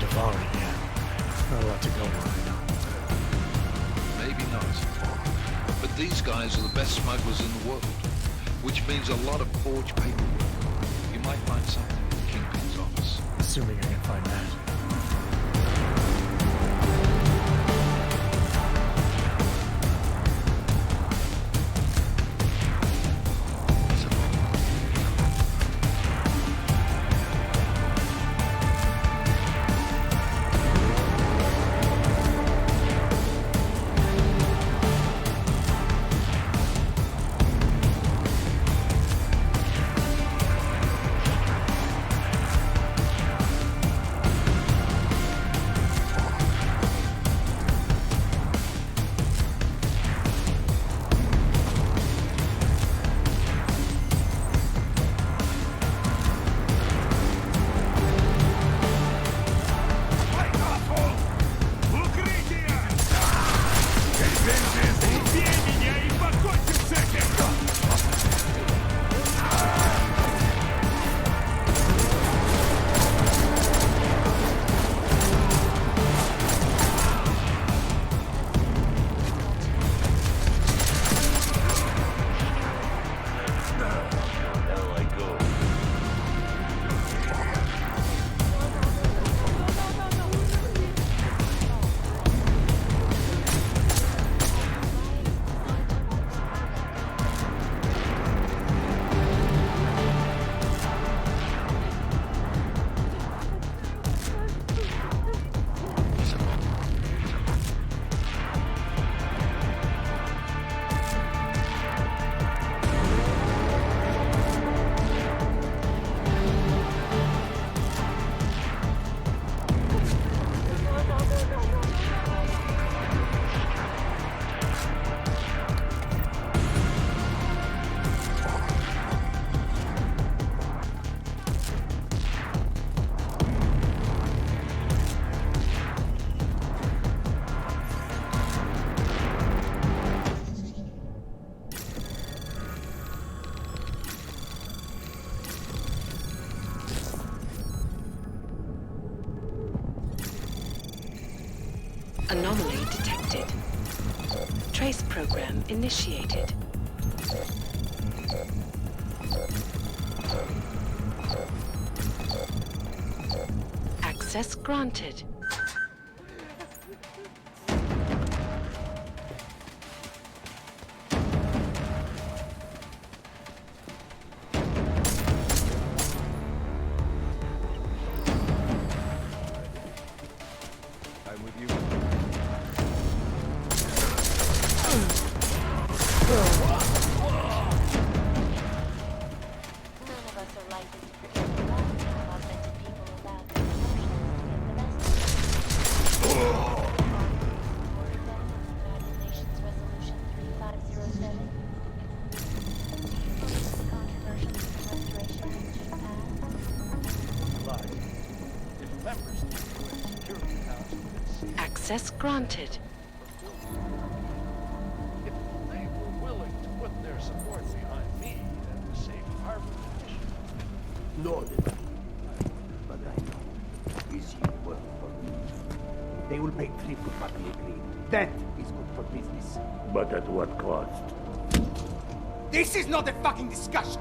Diwali, yeah. Not a lot to go on, I know. Maybe not. But these guys are the best smugglers in the world, which means a lot of forged paperwork. You might find something in the Kingpin's office. Assuming I can find that. Anomaly detected. Trace program initiated. Access granted. Access granted. If they were willing to put their support behind me and the safe harbor petition. No, but I know. Is you work for me? They will pay triple what we agreed. That is good for business. But at what cost? This is not a fucking discussion!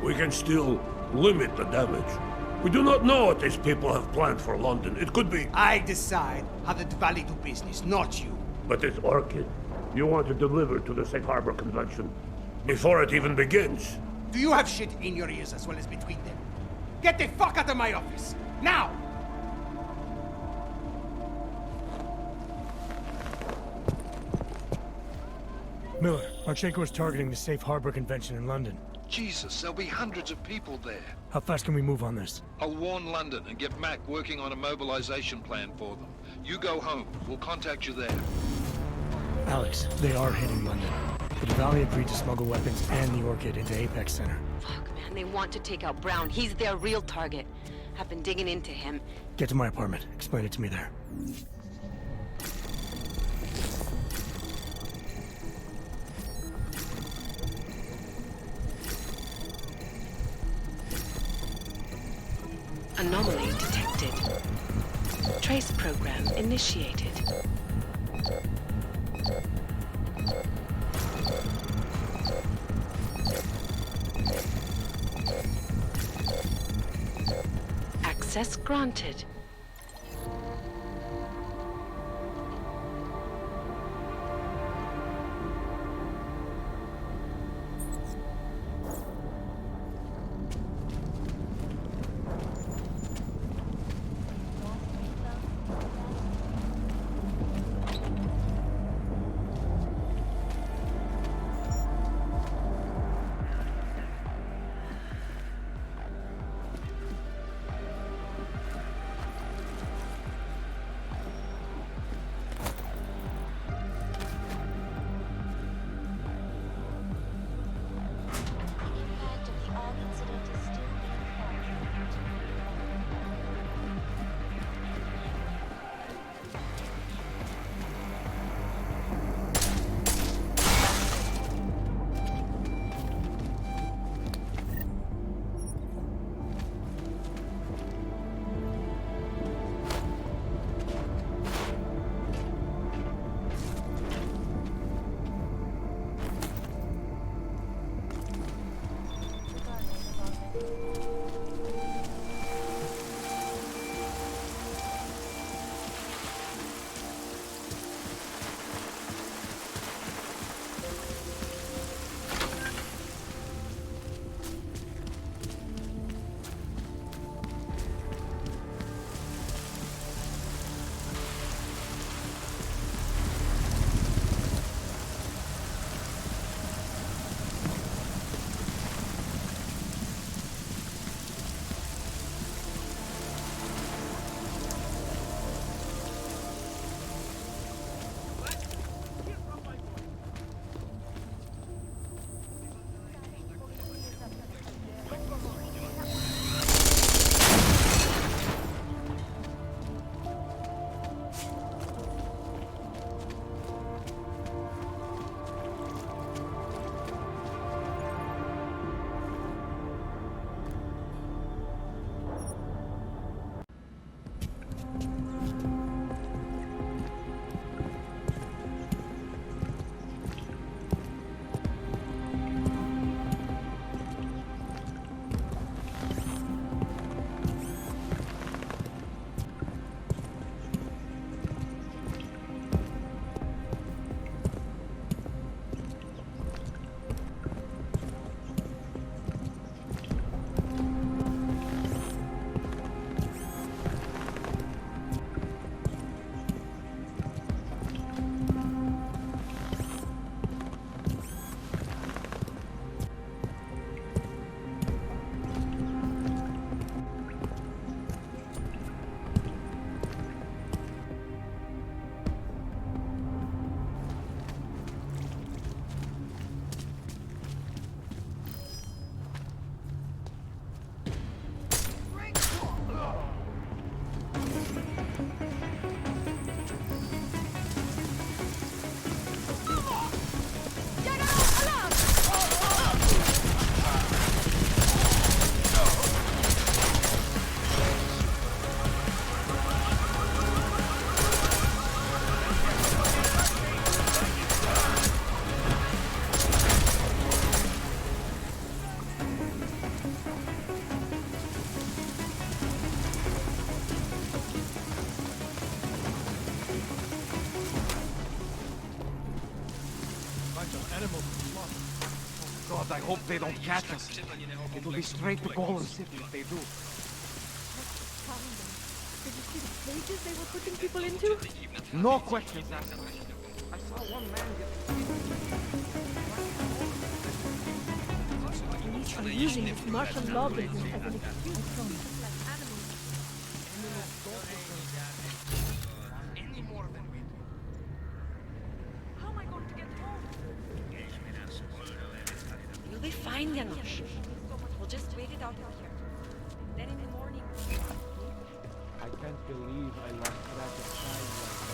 We can still limit the damage. We do not know what these people have planned for London. It could be... I decide how the Valley do business, not you. But it's Orchid. You want to deliver to the Safe Harbor Convention before it even begins. Do you have shit in your ears as well as between them? Get the fuck out of my office! Now! Miller, Marchenko is targeting the Safe Harbor Convention in London. Jesus, there'll be hundreds of people there. How fast can we move on this? I'll warn London and get Mac working on a mobilization plan for them. You go home. We'll contact you there. Alex, they are hitting London. The Valley agreed to smuggle weapons and the Orchid into Apex Center. Fuck, man, they want to take out Brown. He's their real target. I've been digging into him. Get to my apartment. Explain it to me there. Anomaly detected. trace program initiated. Access granted. God, I hope they don't catch us. It'll be straight to Golem City if they do. Did you see the cages they were putting people into? No questions asked. I saw one man get... Are using this martial law business as an excuse. How am I going to get home? You'll be fine, Janosch. We'll just wait it out here. Then in the morning... I can't believe I lost track of time like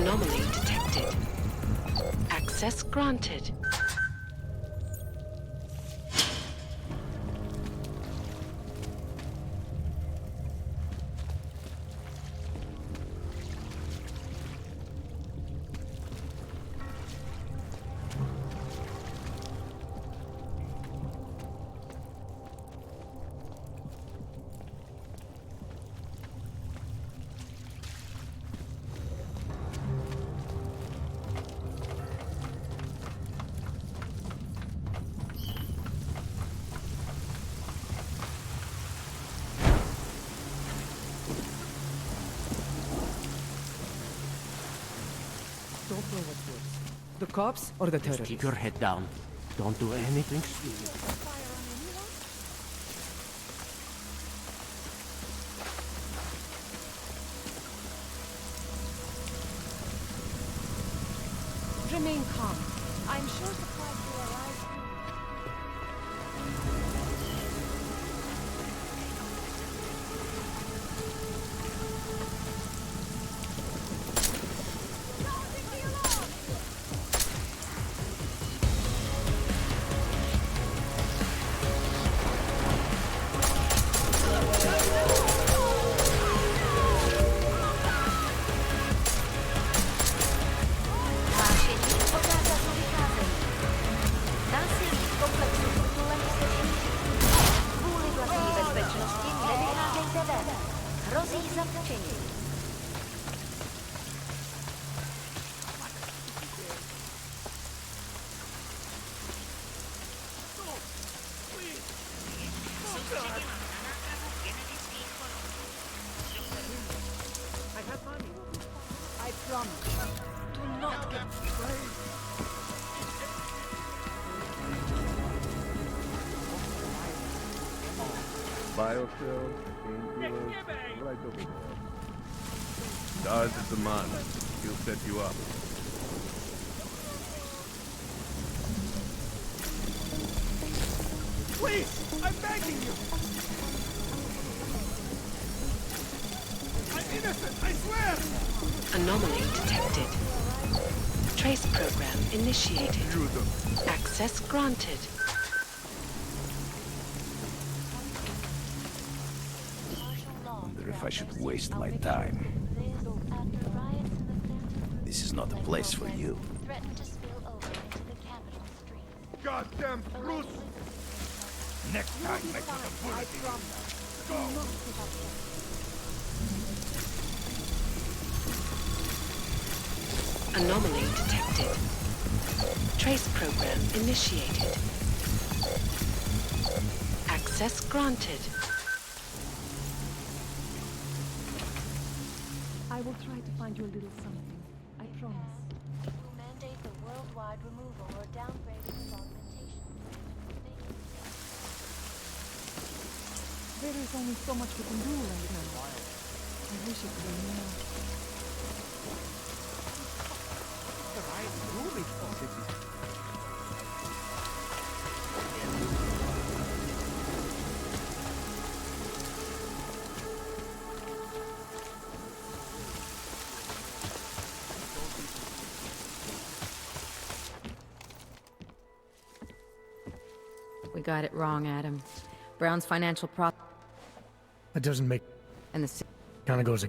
Anomaly detected. Access granted. Don't know what's worse. The cops or the terrorists? Keep your head down. Don't do anything stupid. Remain calm. I'm sure supplies will arrive soon. I promise. Do not get Biocells, painkillers, right over there. Stars is the man. He'll set you up. Please! I'm begging you! I'm innocent, I swear! Anomaly detected. Trace program initiated. Access granted. Wonder if I should waste my time. This is not a place for you. Goddamn Bruce! Next time, make it a bullet. Go! Anomaly detected. Trace program initiated. Access granted. I will try to find you a little something. I promise. It will mandate the worldwide removal or downgrading of augmentation. There is only so much we can do right now. I wish it could be more. We got it wrong, Adam. Brown's financial prop... That doesn't make... And the... Kinda goes...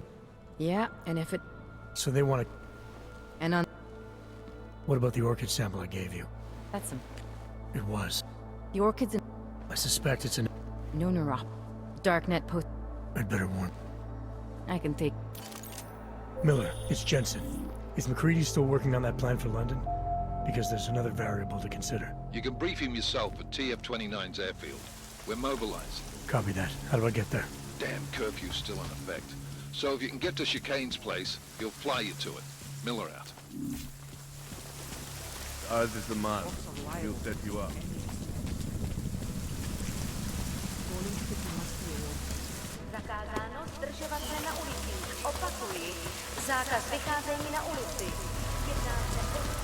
Yeah, and if it... So they want to... And on... What about the orchid sample I gave you? That's him. It was. The orchid's in... I suspect it's an... No neurop. Darknet post... I'd better warn. I can take... Miller, it's Jensen. Is McCready still working on that plan for London? Because there's another variable to consider. You can brief him yourself at TF-29's airfield. We're mobilized. Copy that. How do I get there? Damn curfew's still in effect. So if you can get to Chicane's place, he'll fly you to it. Miller out. Stars is the man. He'll set you up. Zakázáno zdržovat se na ulicích. Opakuji. Zákaz vycházení na ulici. Jedná se o...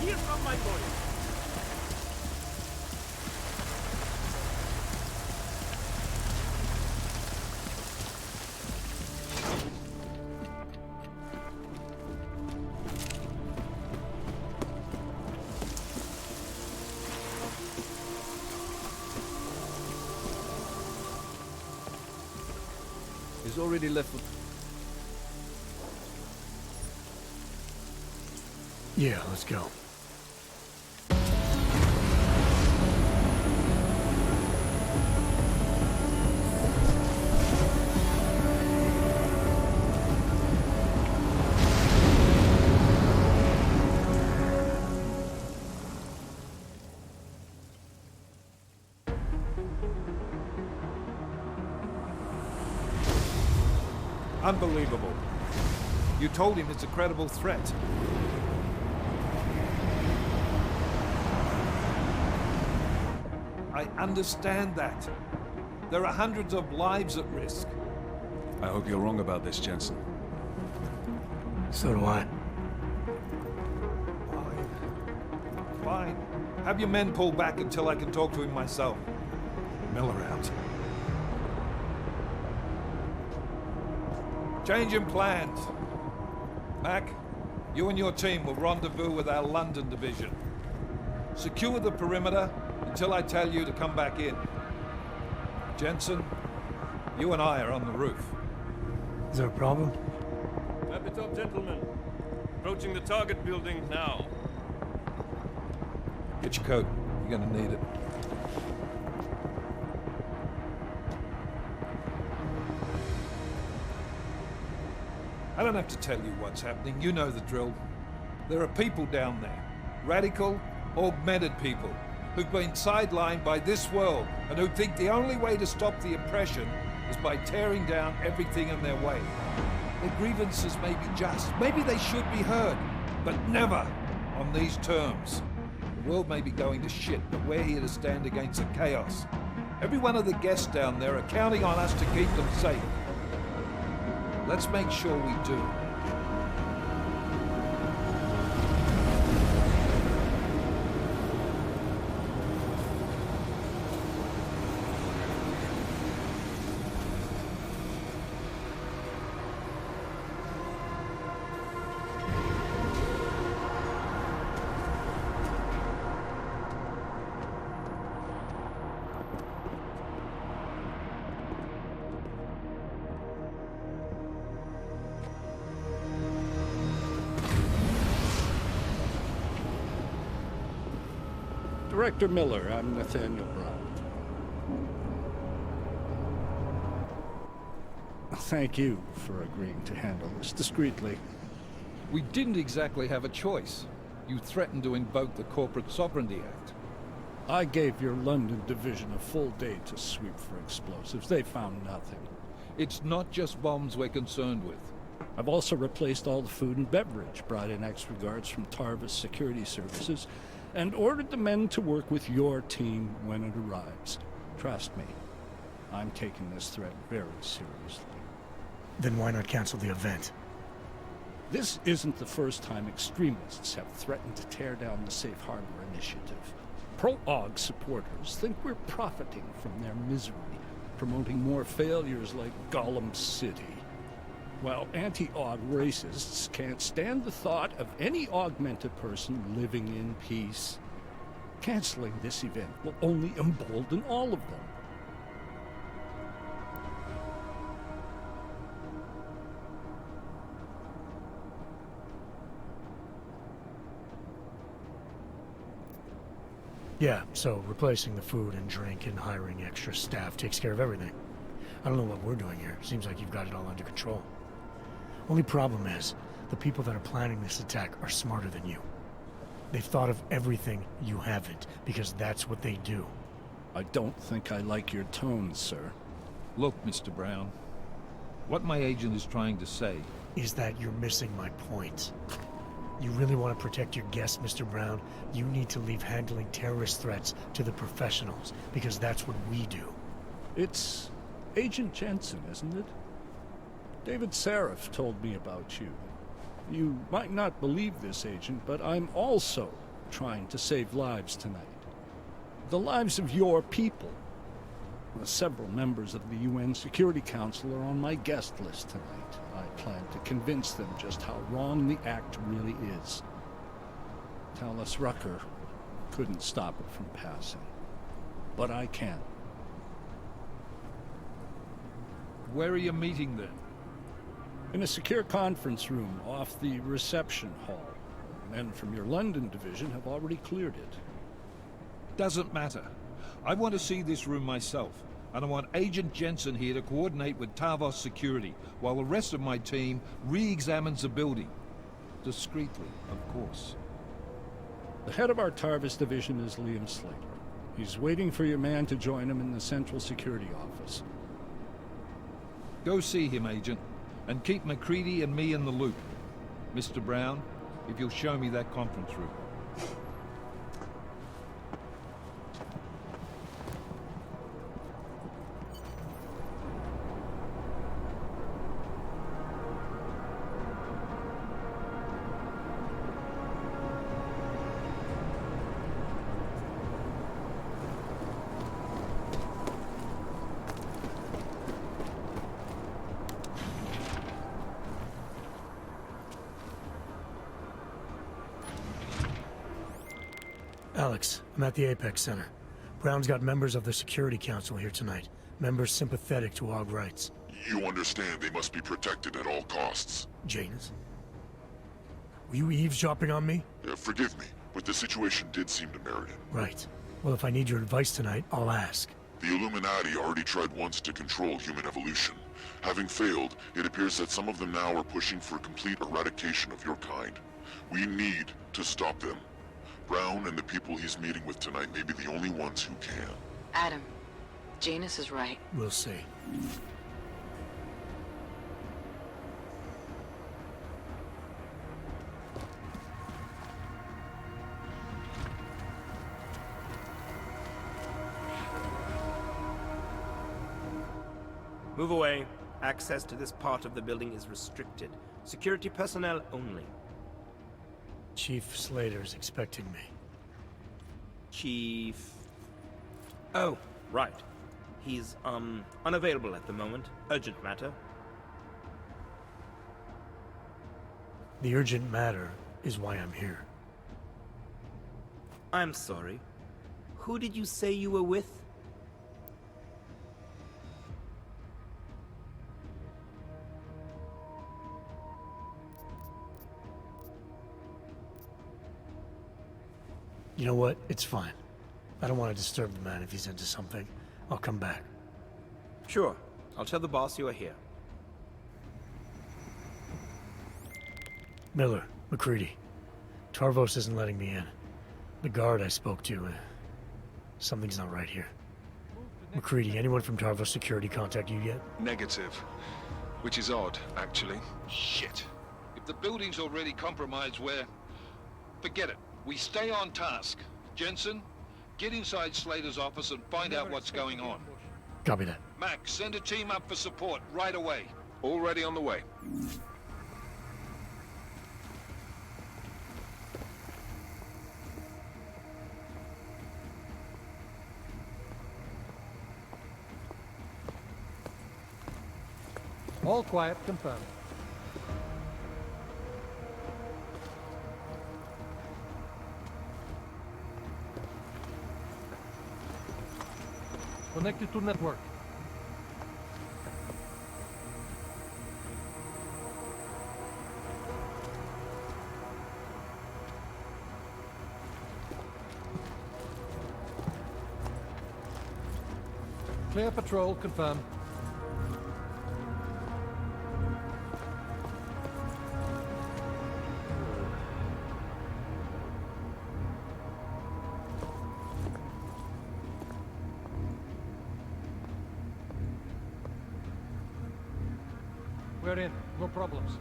hear from my lawyer. He's already left with... Yeah, let's go. Unbelievable. You told him it's a credible threat. I understand that. There are hundreds of lives at risk. I hope you're wrong about this, Jensen. So do I. Fine. Have your men pull back until I can talk to him myself. Miller out. Change in plans. Mac, you and your team will rendezvous with our London division. Secure the perimeter until I tell you to come back in. Jensen, you and I are on the roof. Is there a problem? Wrap it up, gentlemen. Approaching the target building now. Get your coat. You're gonna need it. I don't have to tell you what's happening. You know the drill. There are people down there. Radical, augmented people who've been sidelined by this world and who think the only way to stop the oppression is by tearing down everything in their way. Their grievances may be just. Maybe they should be heard, but never on these terms. The world may be going to shit, but we're here to stand against the chaos. Every one of the guests down there are counting on us to keep them safe. Let's make sure we do. Director Miller, I'm Nathaniel Brown. Thank you for agreeing to handle this discreetly. We didn't exactly have a choice. You threatened to invoke the Corporate Sovereignty Act. I gave your London division a full day to sweep for explosives. They found nothing. It's not just bombs we're concerned with. I've also replaced all the food and beverage, brought in extra guards from Tarvis Security Services, and ordered the men to work with your team when it arrives. Trust me, I'm taking this threat very seriously. Then why not cancel the event? This isn't the first time extremists have threatened to tear down the Safe Harbor Initiative. Pro-AUG supporters think we're profiting from their misery, promoting more failures like Gollum City. While anti-AUG racists can't stand the thought of any augmented person living in peace. Canceling this event will only embolden all of them. Yeah, so replacing the food and drink and hiring extra staff takes care of everything. I don't know what we're doing here. Seems like you've got it all under control. Only problem is, the people that are planning this attack are smarter than you. They've thought of everything you haven't, because that's what they do. I don't think I like your tone, sir. Look, Mr. Brown, what my agent is trying to say is that you're missing my point. You really want to protect your guests, Mr. Brown? You need to leave handling terrorist threats to the professionals, because that's what we do. It's Agent Jensen, isn't it? David Seraph told me about you. You might not believe this, Agent, but I'm also trying to save lives tonight. The lives of your people. Several members of the UN Security Council are on my guest list tonight. I plan to convince them just how wrong the act really is. Talus Rucker couldn't stop it from passing. But I can. Where are you meeting then? In a secure conference room off the reception hall. Men from your London division have already cleared it. Doesn't matter. I want to see this room myself, and I want Agent Jensen here to coordinate with Tarvos security, while the rest of my team re-examines the building. Discreetly, of course. The head of our Tarvos division is Liam Slater. He's waiting for your man to join him in the Central Security Office. Go see him, Agent, and keep McCready and me in the loop. Mr. Brown, if you'll show me that conference room. Alex, I'm at the Apex Center. Brown's got members of the Security Council here tonight. Members sympathetic to AUG rights. You understand they must be protected at all costs. Janus? Were you eavesdropping on me? Forgive me, but the situation did seem to merit it. Right. Well, if I need your advice tonight, I'll ask. The Illuminati already tried once to control human evolution. Having failed, it appears that some of them now are pushing for complete eradication of your kind. We need to stop them. Brown and the people he's meeting with tonight may be the only ones who can. Adam, Janus is right. We'll see. Move away. Access to this part of the building is restricted. Security personnel only. Chief Slater's expecting me. Chief... Oh, right. He's, unavailable at the moment. Urgent matter. The urgent matter is why I'm here. I'm sorry. Who did you say you were with? You know what? It's fine. I don't want to disturb the man if he's into something. I'll come back. Sure. I'll tell the boss you are here. Miller, McCready. Tarvos isn't letting me in. The guard I spoke to, something's not right here. McCready, anyone from Tarvos Security contact you yet? Negative. Which is odd, actually. Shit. If the building's already compromised, forget it. We stay on task. Jensen, get inside Slater's office and find out what's going on. Copy that. Max, send a team up for support right away. Already on the way. All quiet, confirmed. Connected to network. Clear patrol, confirmed. We're in, no problems.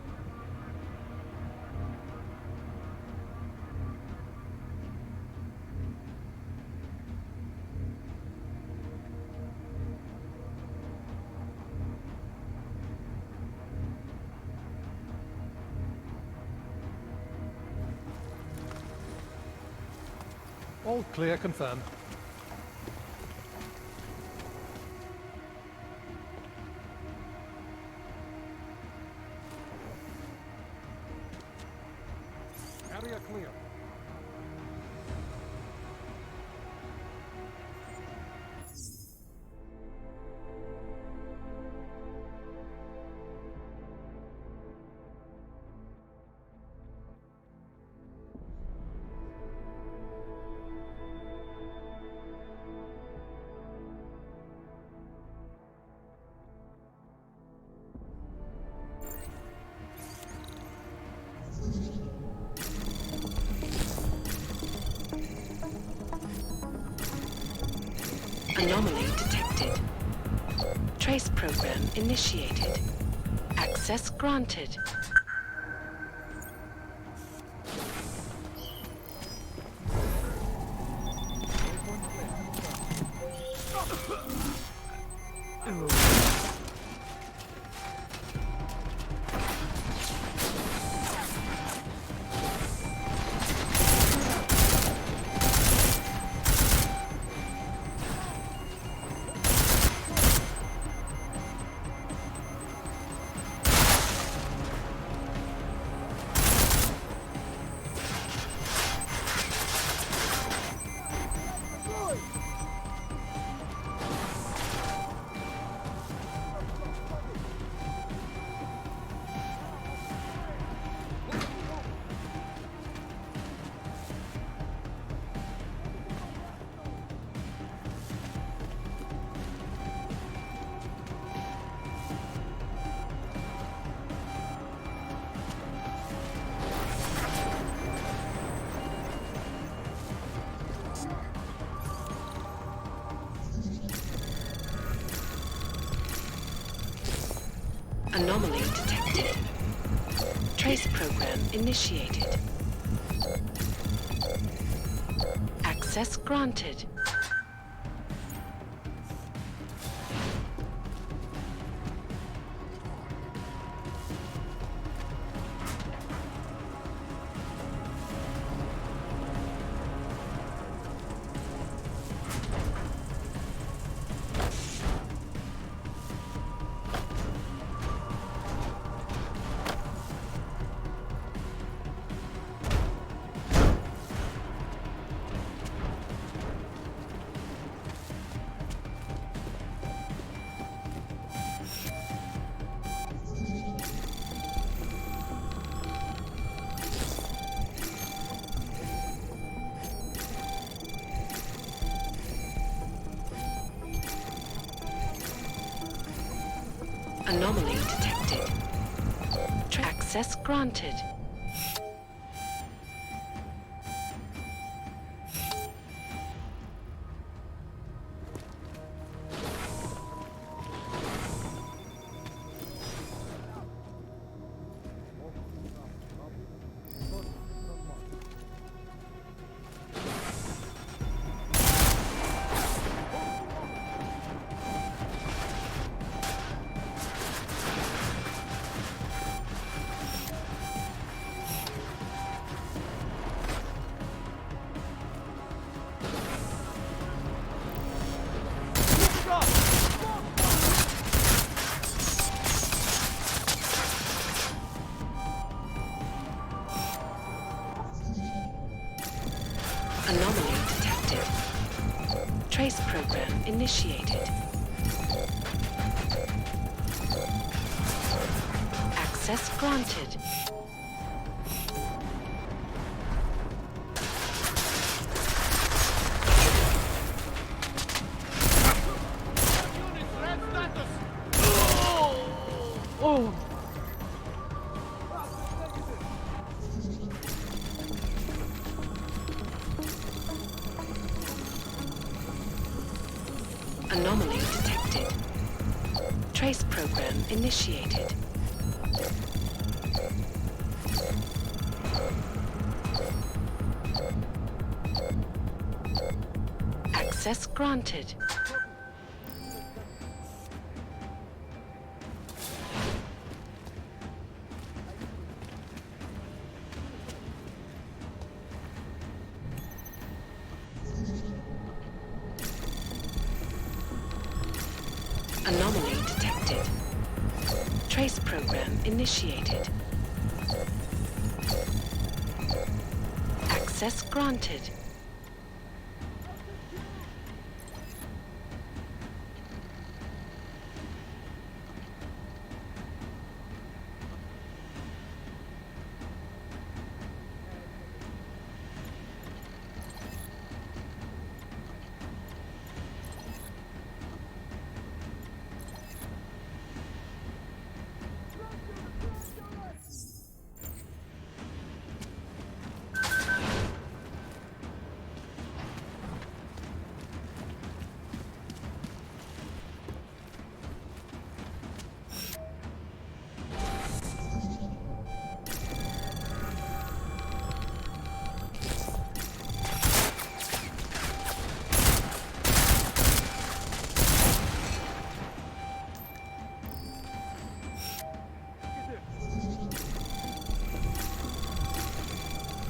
All clear, confirmed. Area clear. Anomaly detected. Trace program initiated. Access granted. Anomaly detected. Trace program initiated. Access granted. Anomaly detected. Access granted. Anomaly detected. Trace program initiated. Access granted. Anomaly detected. Trace program initiated. Access granted. Trace program initiated. Access granted.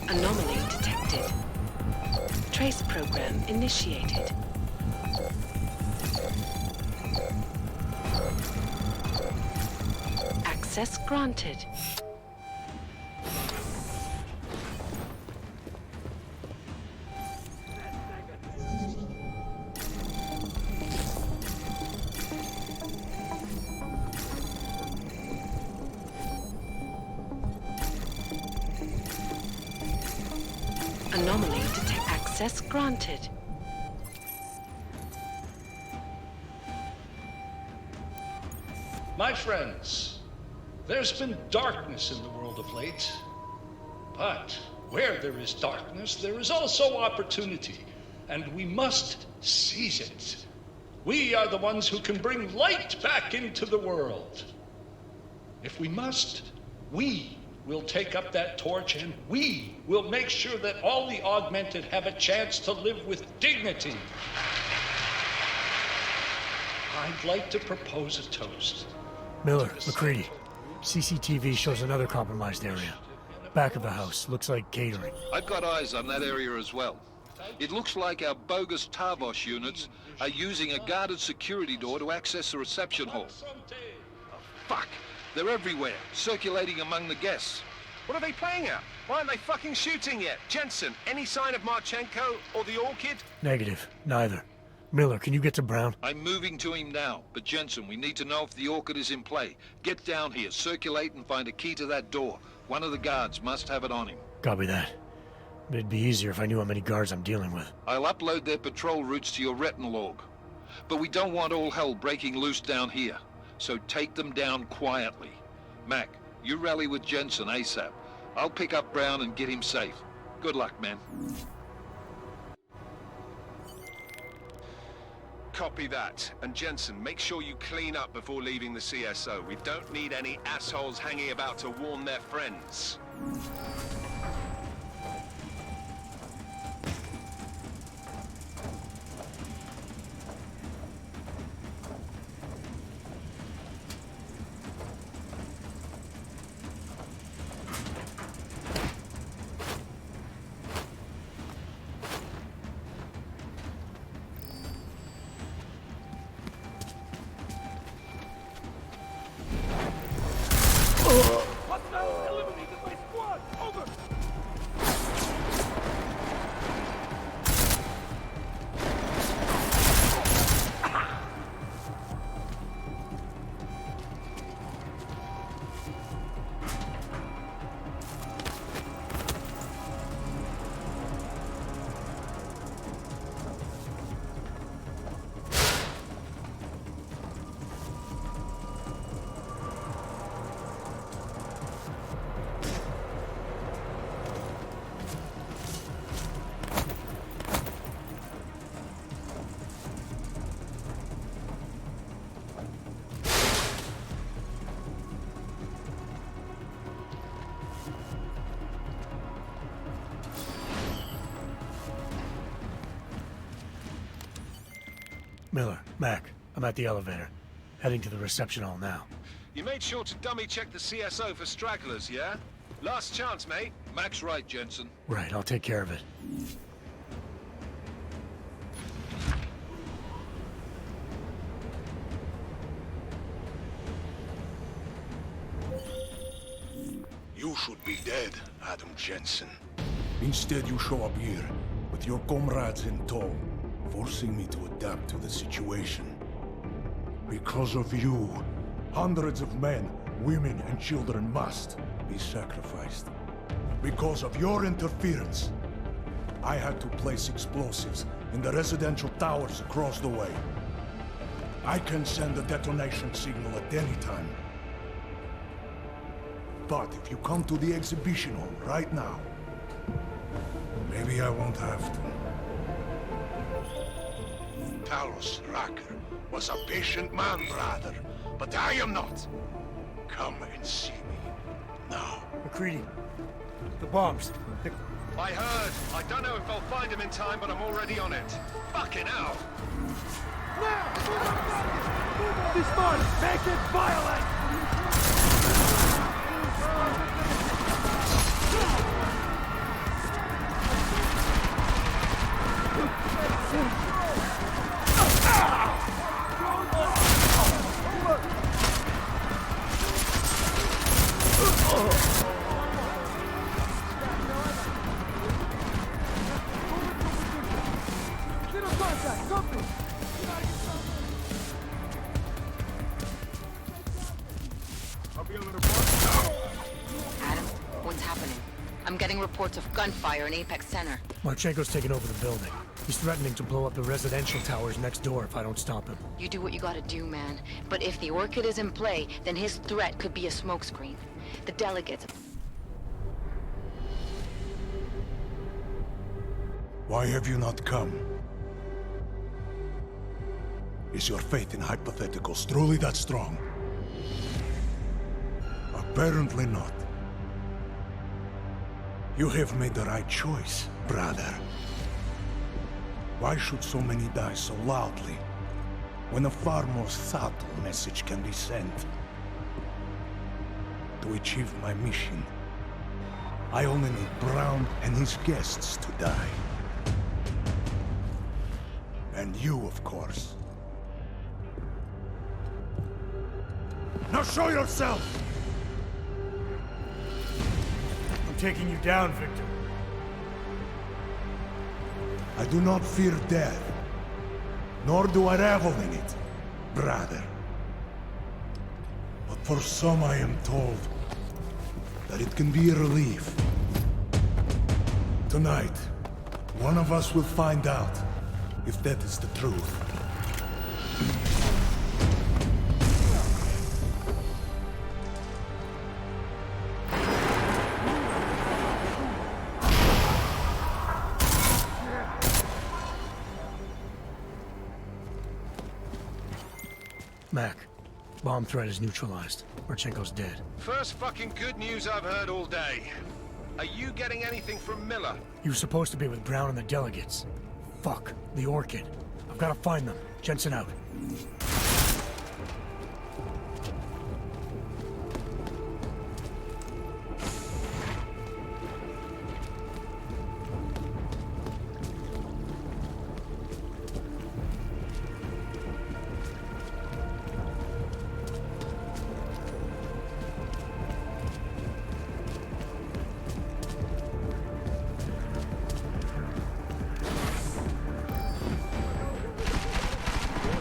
Anomaly detected. Trace program initiated. Access granted. Anomaly detect. Access granted. My friends, there's been darkness in the world of late. But where there is darkness, there is also opportunity, and we must seize it. We are the ones who can bring light back into the world. If we must, we will take up that torch, and we will make sure that all the augmented have a chance to live with dignity. I'd like to propose a toast. Miller, McCready. CCTV shows another compromised area. Back of the house. Looks like catering. I've got eyes on that area as well. It looks like our bogus Tavos units are using a guarded security door to access the reception hall. Oh, fuck! They're everywhere, circulating among the guests. What are they playing at? Why aren't they fucking shooting yet? Jensen, any sign of Marchenko or the Orchid? Negative. Neither. Miller, can you get to Brown? I'm moving to him now, but Jensen, we need to know if the Orchid is in play. Get down here, circulate, and find a key to that door. One of the guards must have it on him. Copy that. It'd be easier if I knew how many guards I'm dealing with. I'll upload their patrol routes to your retinal log. But we don't want all hell breaking loose down here. So take them down quietly. Mac, you rally with Jensen ASAP. I'll pick up Brown and get him safe. Good luck, man. Copy that. And Jensen, make sure you clean up before leaving the CSO. We don't need any assholes hanging about to warn their friends. Miller, Mac, I'm at the elevator. Heading to the reception hall now. You made sure to dummy check the CSO for stragglers, yeah? Last chance, mate. Mac's right, Jensen. Right, I'll take care of it. should be dead, Adam Jensen. Instead, you show up here, with your comrades in tow, forcing me to adapt to the situation. Because of you, hundreds of men, women, and children must be sacrificed. Because of your interference, I had to place explosives in the residential towers across the way. I can send a detonation signal at any time. But if you come to the exhibition hall right now, maybe I won't have to. Talos Racker was a patient man, brother, but I am not. Come and see me now. McCready, the bombs. I heard. I don't know if I'll find him in time, but I'm already on it. Fucking hell! This one, make it violent! Adam, what's happening? I'm getting reports of gunfire in Apex Center. Marchenko's taken over the building. He's threatening to blow up the residential towers next door if I don't stop him. You do what you gotta do, man. But if the Orchid is in play, then his threat could be a smokescreen. The delegates... Why have you not come? Is your faith in hypotheticals truly that strong? Apparently not. You have made the right choice, brother. Why should so many die so loudly, when a far more subtle message can be sent? To achieve my mission, I only need Brown and his guests to die. And you, of course. Now show yourself! I'm taking you down, Victor. I do not fear death, nor do I revel in it, brother. But for some I am told that it can be a relief. Tonight, one of us will find out if that is the truth. Mac, bomb threat is neutralized. Marchenko's dead. First fucking good news I've heard all day. Are you getting anything from Miller? He was supposed to be with Brown and the delegates. Fuck, the Orchid. I've got to find them. Jensen out.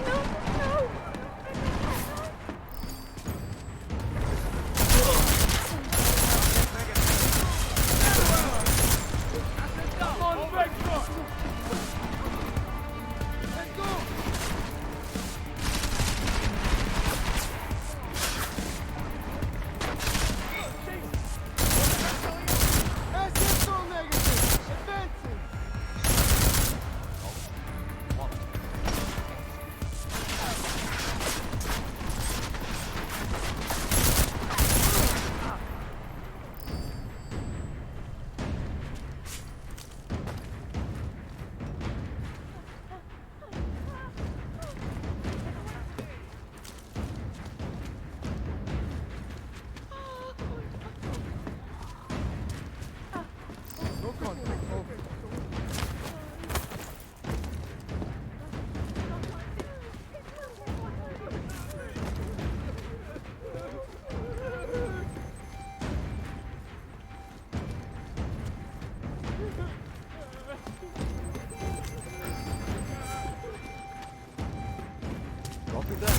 No! Drop it down.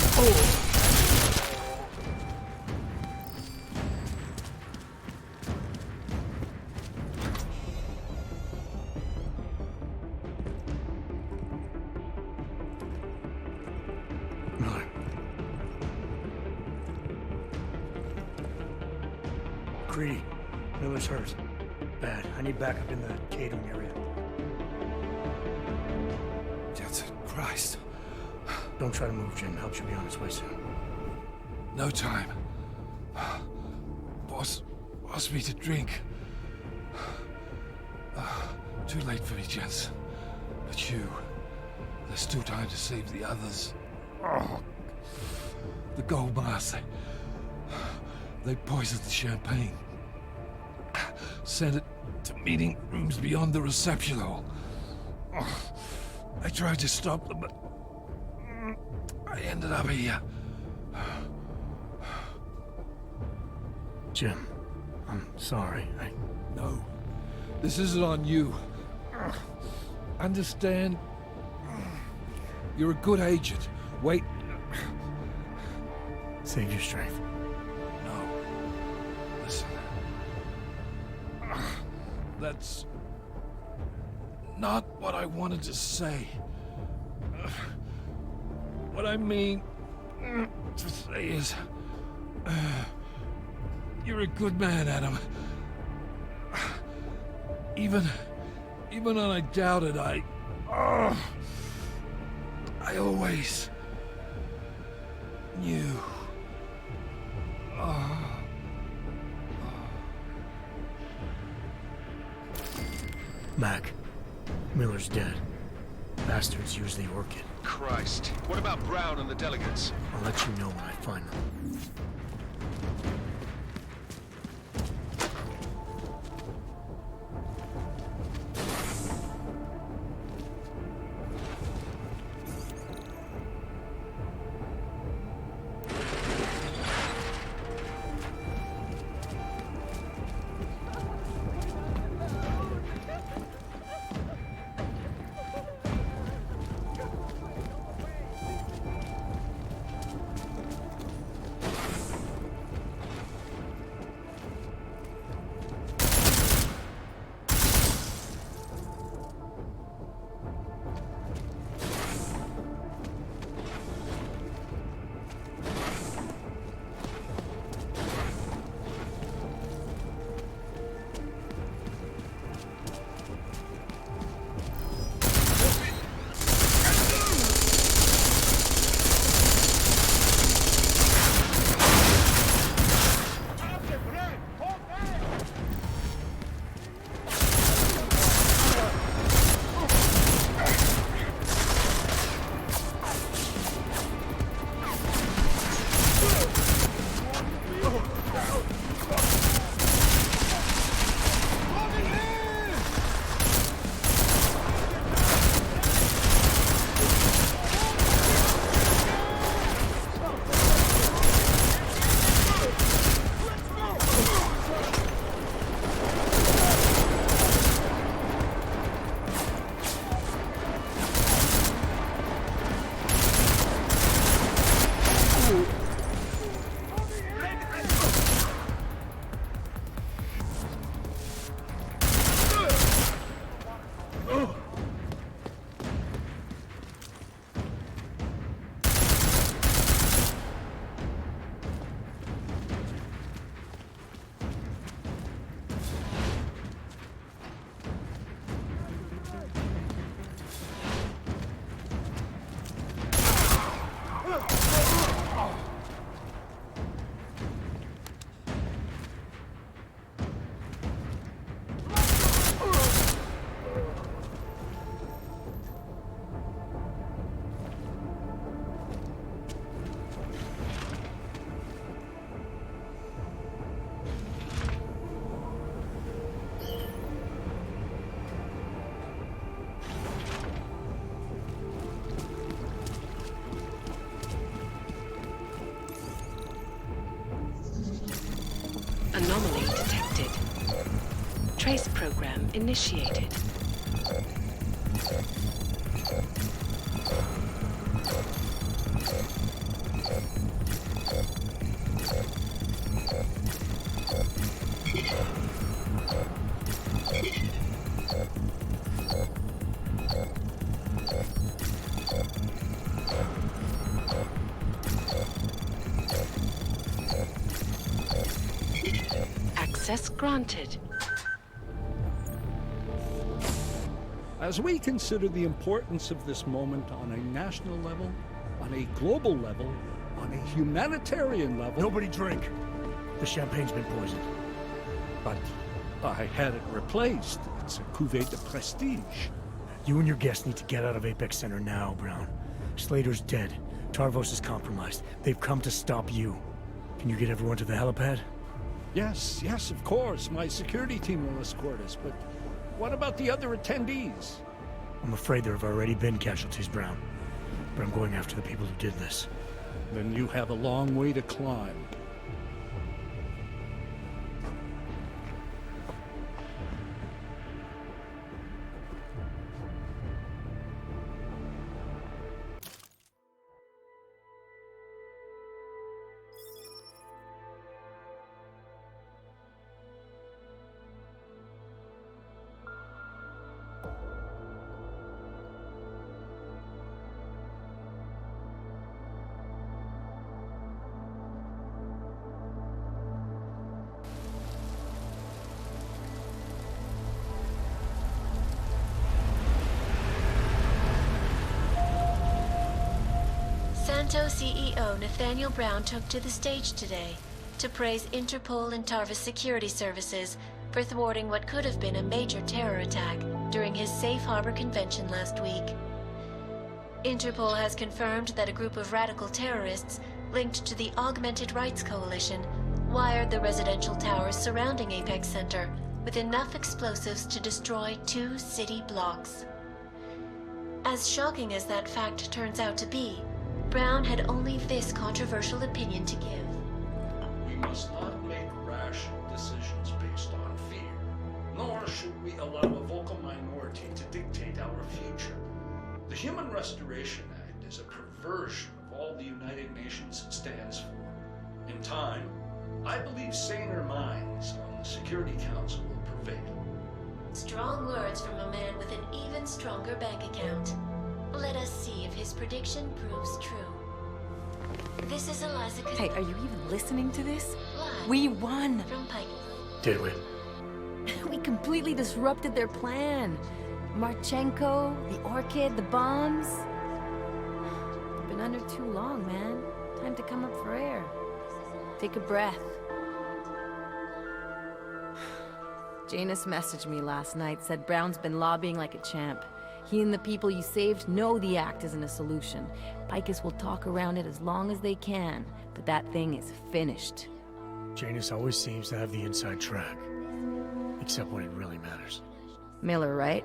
Greedy. Miller's hurt. Bad. I need backup in the catering area. Jensen, Christ. Don't try to move, Jim. Help should be on its way soon. No time. Boss me to drink. Too late for me, Jensen. But you... There's still time to save the others. Oh. The gold mask. They poisoned the champagne. Sent it to meeting rooms beyond the reception hall. I tried to stop them, but I ended up here. Jim, I'm sorry. No, this isn't on you. Understand? You're a good agent. Wait. Save your strength. No. Listen. That's not what I wanted to say. What I mean to say is... You're a good man, Adam. Even when I doubted, I always knew. Mac, Miller's dead. Bastards used the orchid. Christ. What about Brown and the delegates? I'll let you know when I find them. Trace program initiated. Access granted. As we consider the importance of this moment on a national level, on a global level, on a humanitarian level... Nobody drink. The champagne's been poisoned. But I had it replaced. It's a cuvée de prestige. You and your guests need to get out of Apex Center now, Brown. Slater's dead. Tarvos is compromised. They've come to stop you. Can you get everyone to the helipad? Yes, of course. My security team will escort us, but what about the other attendees? I'm afraid there have already been casualties, Brown. But I'm going after the people who did this. Then you have a long way to climb. Santo CEO Nathaniel Brown took to the stage today to praise Interpol and Tarvis security services for thwarting what could have been a major terror attack during his Safe Harbor convention last week. Interpol has confirmed that a group of radical terrorists linked to the Augmented Rights Coalition wired the residential towers surrounding Apex Center with enough explosives to destroy 2 city blocks. As shocking as that fact turns out to be, Brown had only this controversial opinion to give. We must not make rash decisions based on fear, nor should we allow a vocal minority to dictate our future. The Human Restoration Act is a perversion of all the United Nations stands for. In time, I believe saner minds on the Security Council will prevail. Strong words from a man with an even stronger bank account. Let us see if his prediction proves true. This is Eliza. Hey, are you even listening to this? Live We won! from Pike. Did we? We completely disrupted their plan. Marchenko, the orchid, the bombs. They've been under too long, man. Time to come up for air. Take a breath. Janus messaged me last night, said Brown's been lobbying like a champ. He and the people you saved know the act isn't a solution. Picus will talk around it as long as they can, but that thing is finished. Janus always seems to have the inside track. Except when it really matters. Miller, right?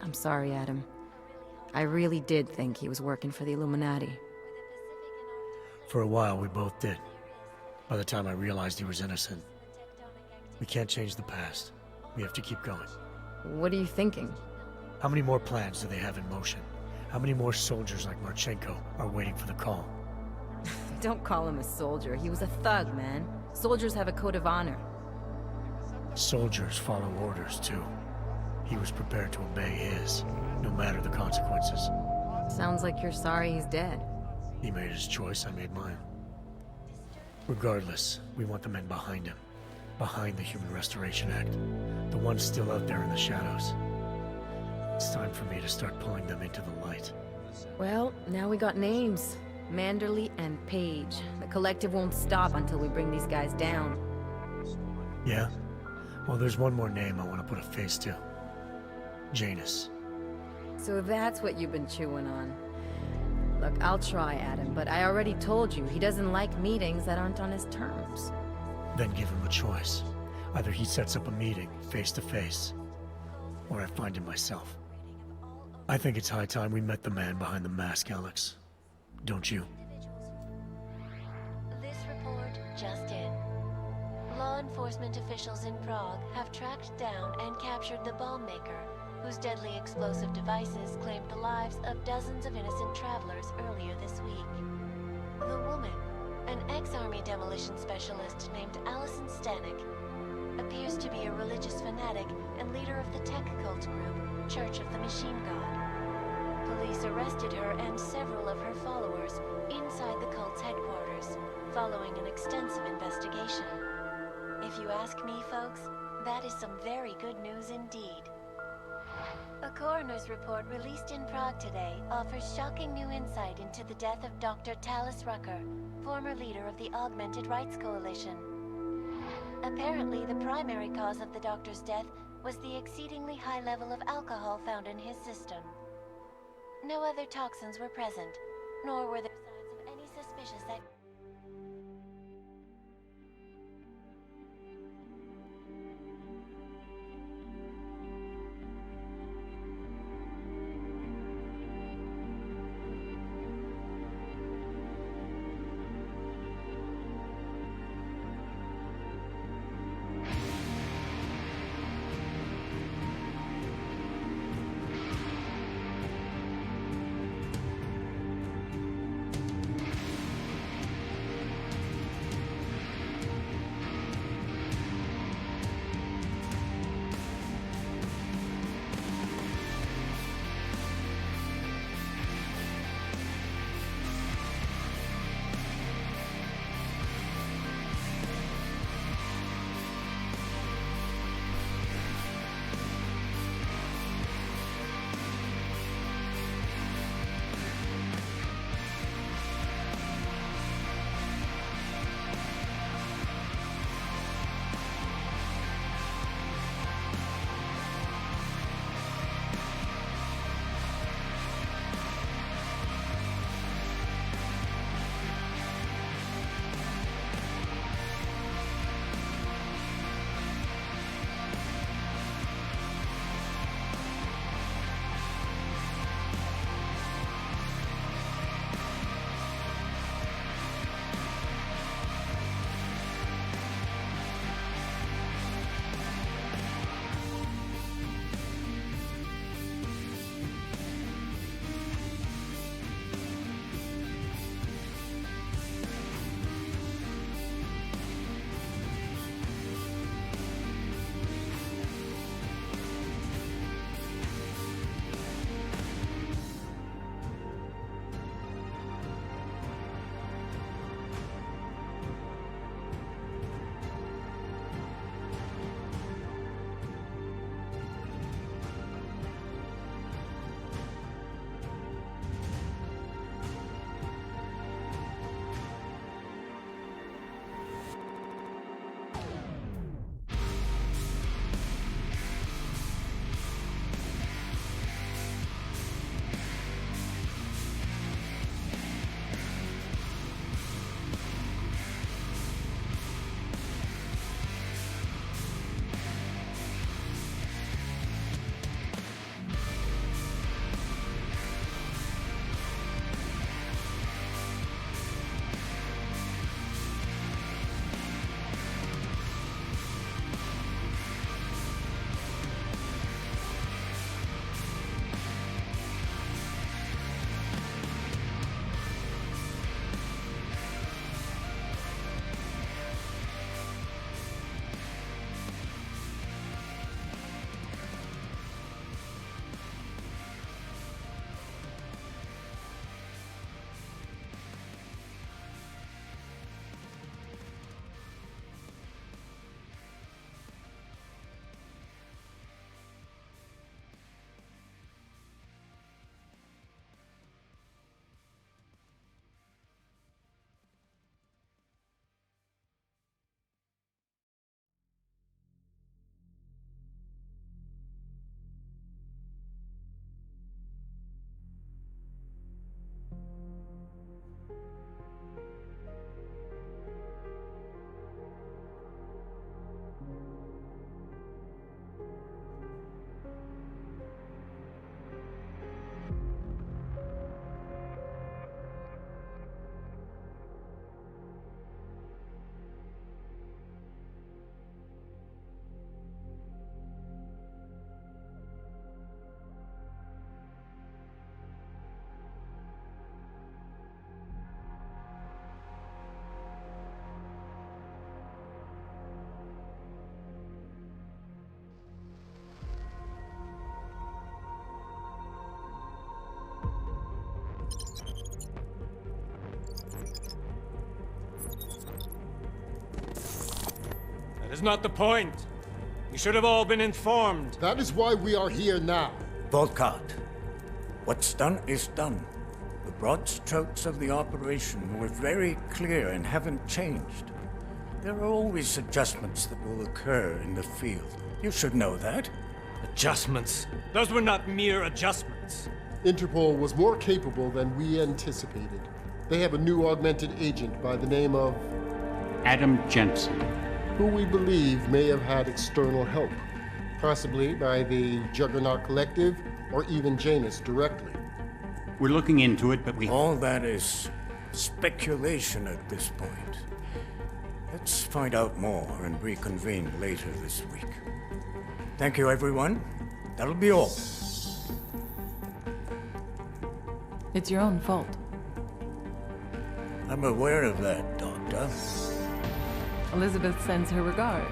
I'm sorry, Adam. I really did think he was working for the Illuminati. For a while, we both did. By the time I realized he was innocent. We can't change the past. We have to keep going. What are you thinking? How many more plans do they have in motion? How many more soldiers like Marchenko are waiting for the call? Don't call him a soldier. He was a thug, man. Soldiers have a code of honor. Soldiers follow orders, too. He was prepared to obey his, no matter the consequences. Sounds like you're sorry he's dead. He made his choice, I made mine. Regardless, we want the men behind him. Behind the Human Restoration Act. The ones still out there in the shadows. It's time for me to start pulling them into the light. Well, now we got names. Manderley and Page. The collective won't stop until we bring these guys down. Yeah? Well, there's one more name I want to put a face to. Janus. So that's what you've been chewing on. Look, I'll try, Adam, but I already told you he doesn't like meetings that aren't on his terms. Then give him a choice. Either he sets up a meeting, face to face, or I find him myself. I think it's high time we met the man behind the mask, Alex. Don't you? This report just in. Law enforcement officials in Prague have tracked down and captured the bomb maker, whose deadly explosive devices claimed the lives of dozens of innocent travelers earlier this week. The woman, an ex-army demolition specialist named Allison Stanek, appears to be a religious fanatic and leader of the tech cult group, Church of the Machine God. Police arrested her and several of her followers inside the cult's headquarters, following an extensive investigation. If you ask me, folks, that is some very good news indeed. A coroner's report released in Prague today offers shocking new insight into the death of Dr. Talis Rucker, former leader of the Augmented Rights Coalition. Apparently, the primary cause of the doctor's death was the exceedingly high level of alcohol found in his system. No other toxins were present, nor were there signs of any suspicious activity. That's not the point. You should have all been informed. That is why we are here now. Volkart, what's done is done. The broad strokes of the operation were very clear and haven't changed. There are always adjustments that will occur in the field. You should know that. Adjustments? Those were not mere adjustments. Interpol was more capable than we anticipated. They have a new augmented agent by the name of... Adam Jensen'in, who we believe may have had external help, possibly by the Juggernaut Collective or even Janus directly. We're looking into it, but we... All that is speculation at this point. Let's find out more and reconvene later this week. Thank you, everyone. That'll be all. It's your own fault. I'm aware of that, Doctor. Elizabeth sends her regards.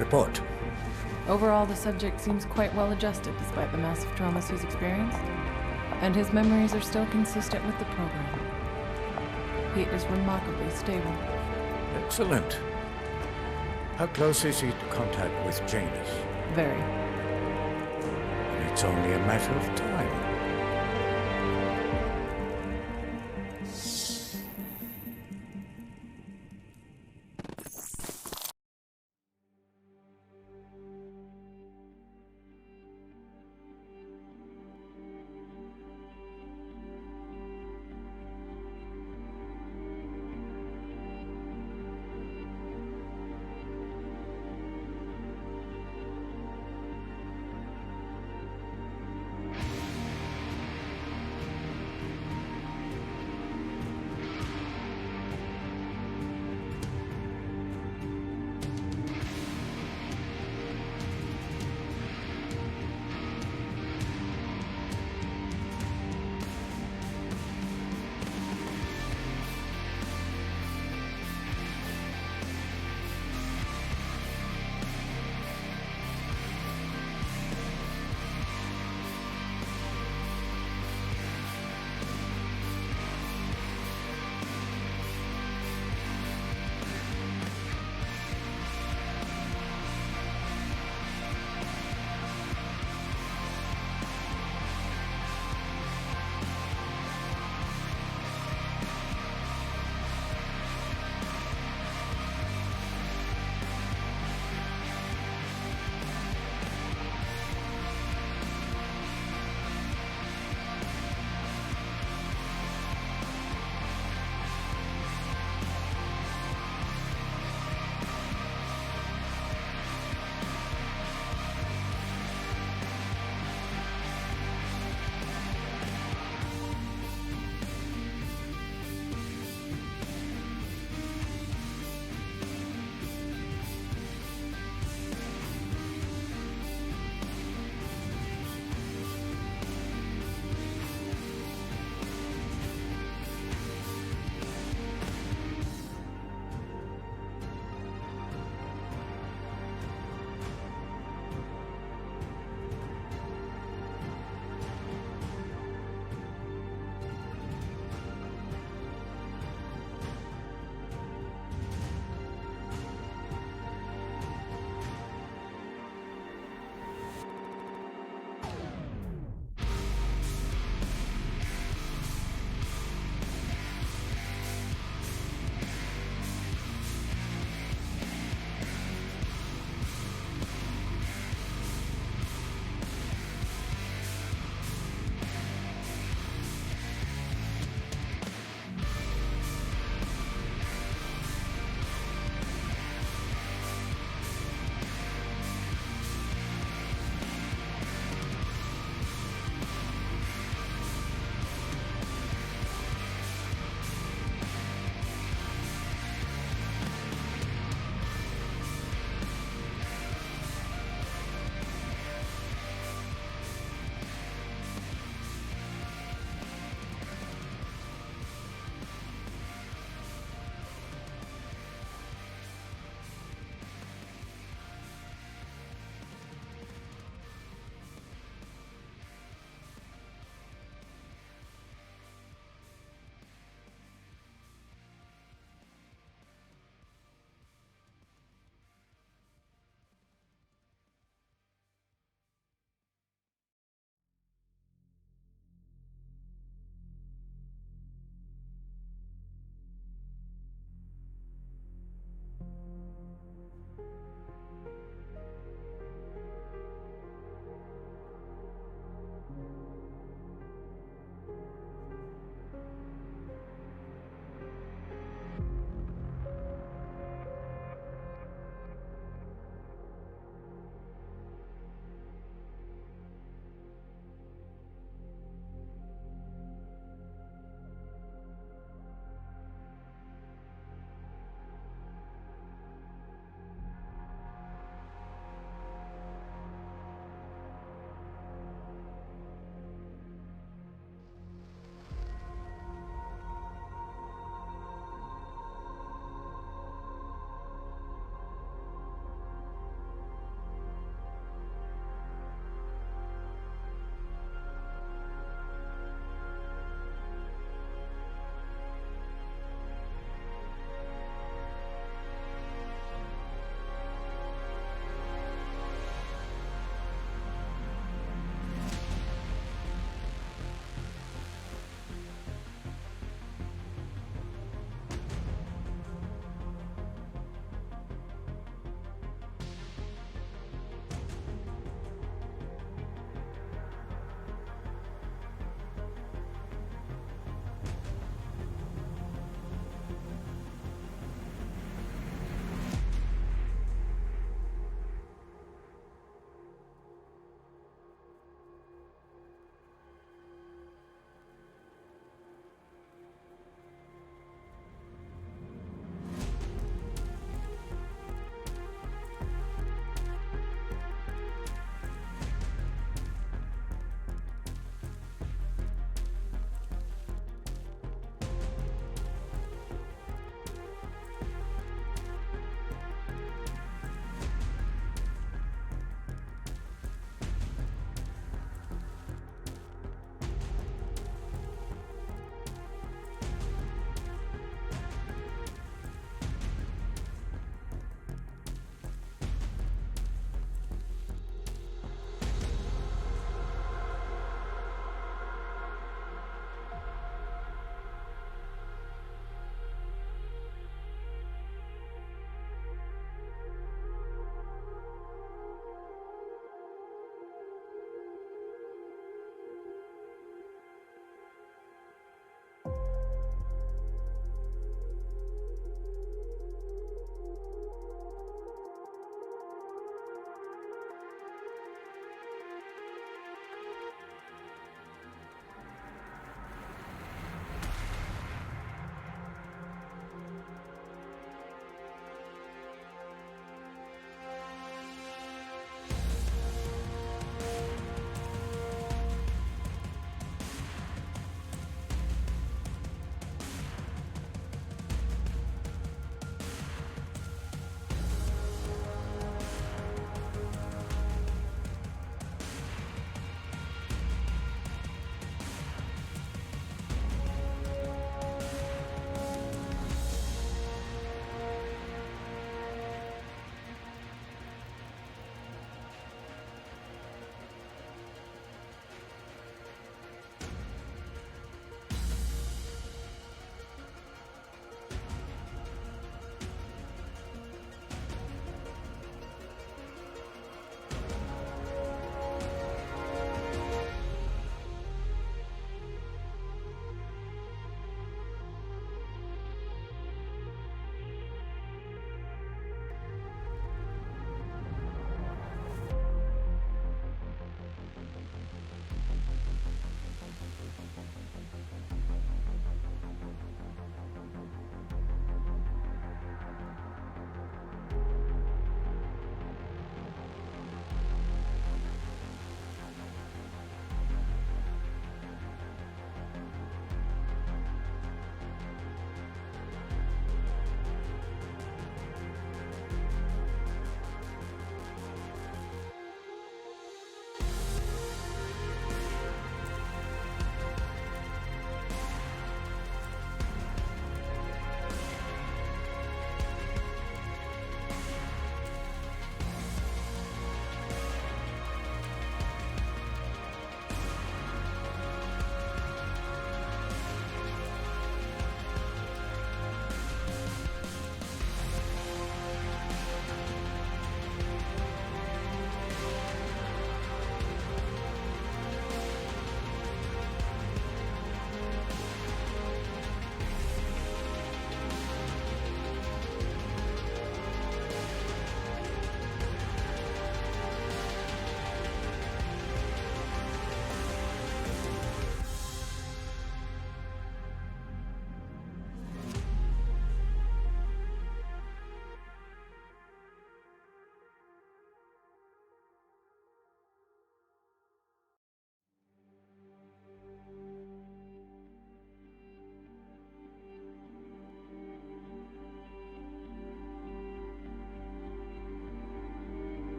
Report. Overall, the subject seems quite well adjusted despite the massive traumas he's experienced, and his memories are still consistent with the program. He is remarkably stable. Excellent. How close is he to contact with Janus? Very. And it's only a matter of time.